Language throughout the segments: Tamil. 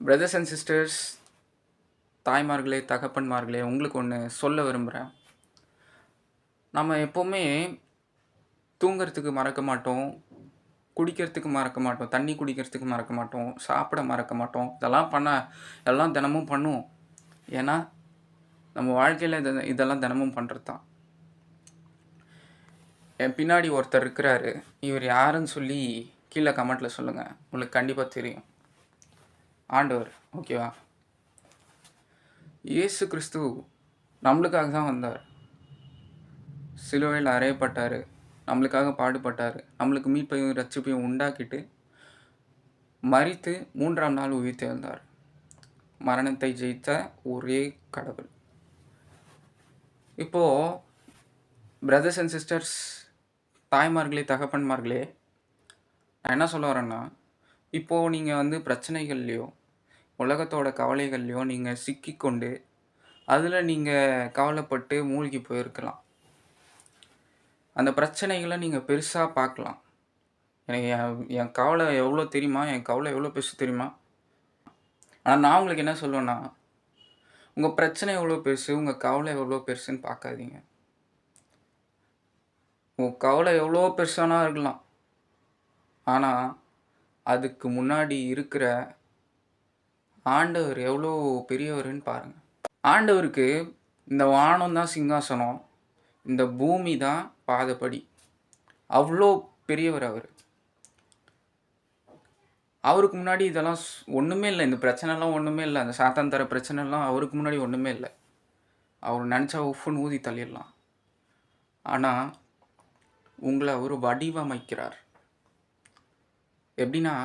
பிரதர்ஸ் அண்ட் சிஸ்டர்ஸ், தாய்மார்களே, தகப்பன்மார்களே, உங்களுக்கு ஒன்று சொல்ல விரும்புகிறேன். நம்ம எப்போவுமே தூங்குறதுக்கு மறக்க மாட்டோம், குடிக்கிறதுக்கு மறக்க மாட்டோம், தண்ணி குடிக்கிறதுக்கு மறக்க மாட்டோம், சாப்பிட மறக்க மாட்டோம். எல்லாம் தினமும் பண்ணுவோம். ஏன்னா நம்ம வாழ்க்கையில் இதெல்லாம் தினமும் பண்ணுறது தான். என் பின்னாடி ஒருத்தர் இருக்கிறாரு. இவர் யாருன்னு சொல்லி கீழே கமெண்ட்டில் சொல்லுங்கள். உங்களுக்கு கண்டிப்பாக தெரியும். ஆண்டவர், ஓகேவா? இயேசு கிறிஸ்து நம்மளுக்காக தான் வந்தார். சிலுவையில் அறையப்பட்டார், நம்மளுக்காக பாடுபட்டார், நம்மளுக்கு மீட்பையும் ரட்சிப்பையும் உண்டாக்கிட்டு மரித்து 3ஆம் நாள் உயிர்த்தெழுந்தார். மரணத்தை ஜெயித்த ஒரே கடவுள். இப்போது பிரதர்ஸ் அண்ட் சிஸ்டர்ஸ், தாய்மார்களே, தகப்பன்மார்களே, நான் என்ன சொல்ல வரேன்னா, இப்போது நீங்கள் பிரச்சனைகள்லையோ உலகத்தோட கவலைகள்லையோ நீங்கள் சிக்கிக்கொண்டு அதில் நீங்கள் கவலைப்பட்டு மூழ்கி போயிருக்கலாம். அந்த பிரச்சனைகளை நீங்கள் பெருசாக பார்க்கலாம். எனக்கு என் கவலை எவ்வளோ தெரியுமா? என் கவலை எவ்வளோ பெருசு தெரியுமா? ஆனால் நான் உங்களுக்கு என்ன சொல்லுவேன்னா, உங்கள் பிரச்சனை எவ்வளோ பெருசு, உங்கள் கவலை எவ்வளோ பெருசுன்னு பார்க்காதீங்க. உங்கள் கவலை எவ்வளோ பெருசானா இருக்கலாம், ஆனால் அதுக்கு முன்னாடி இருக்கிற ஆண்டவர் எவ்வளோ பெரியவர்னு பாருங்கள். ஆண்டவருக்கு இந்த வானம் தான் சிங்காசனம், இந்த பூமி தான் பாதப்படி. அவ்வளோ பெரியவர் அவர். அவருக்கு முன்னாடி இதெல்லாம் ஒன்றுமே இல்லை. இந்த பிரச்சனைலாம் ஒன்றுமே இல்லை. அந்த சாத்தான் தர பிரச்சனைலாம் அவருக்கு முன்னாடி ஒன்றுமே இல்லை. அவர் நினச்சா உஃப்னு ஊதி தள்ளிடலாம். ஆனால் உங்களை அவர் வடிவமைக்கிறார். எப்படின்னா,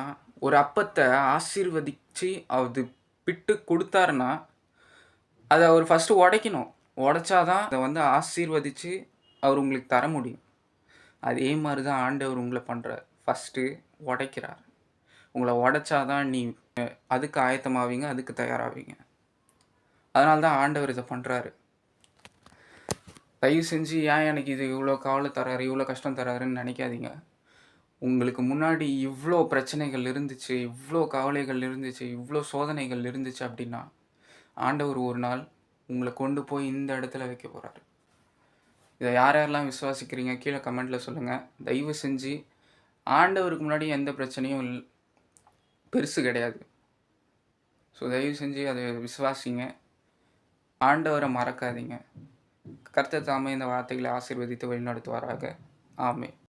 ஒரு அப்பத்தை ஆசீர்வதித்து அது பிட்டு கொடுத்தாருன்னா அதை அவர் ஃபஸ்ட்டு உடைக்கணும். உடைச்சாதான் அதை ஆசீர்வதித்து அவர் உங்களுக்கு தர முடியும். அதே மாதிரி தான் ஆண்டவர் உங்களை பண்ணுறார். ஃபஸ்ட்டு உடைக்கிறார். உங்களை உடைச்சாதான் அதுக்கு ஆயத்தமாவீங்க, அதுக்கு தயாராவீங்க. அதனால தான் ஆண்டவர் இதை பண்ணுறாரு. தயவு செஞ்சு ஏன் எனக்கு இது இவ்வளோ கவலை தராரு, இவ்வளோ கஷ்டம் தராருன்னு நினைக்காதீங்க. உங்களுக்கு முன்னாடி இவ்வளோ பிரச்சனைகள் இருந்துச்சு, இவ்வளோ கவலைகள் இருந்துச்சு, இவ்வளோ சோதனைகள் இருந்துச்சு அப்படின்னா ஆண்டவர் ஒரு நாள் உங்களை கொண்டு போய் இந்த இடத்துல வைக்க போகிறாரு. இதை யாரெல்லாம் விசுவாசிக்கிறீங்க கீழே கமெண்ட்டில் சொல்லுங்கள். தயவு செஞ்சு ஆண்டவருக்கு முன்னாடி எந்த பிரச்சனையும் பெருசு கிடையாது. ஸோ தயவு செஞ்சு அதை விசுவாசிங்க. ஆண்டவரை மறக்காதீங்க. கர்த்தர் தாமே இந்த வார்த்தைகளை ஆசீர்வதித்து வழிநடத்துவாராக. ஆமென்.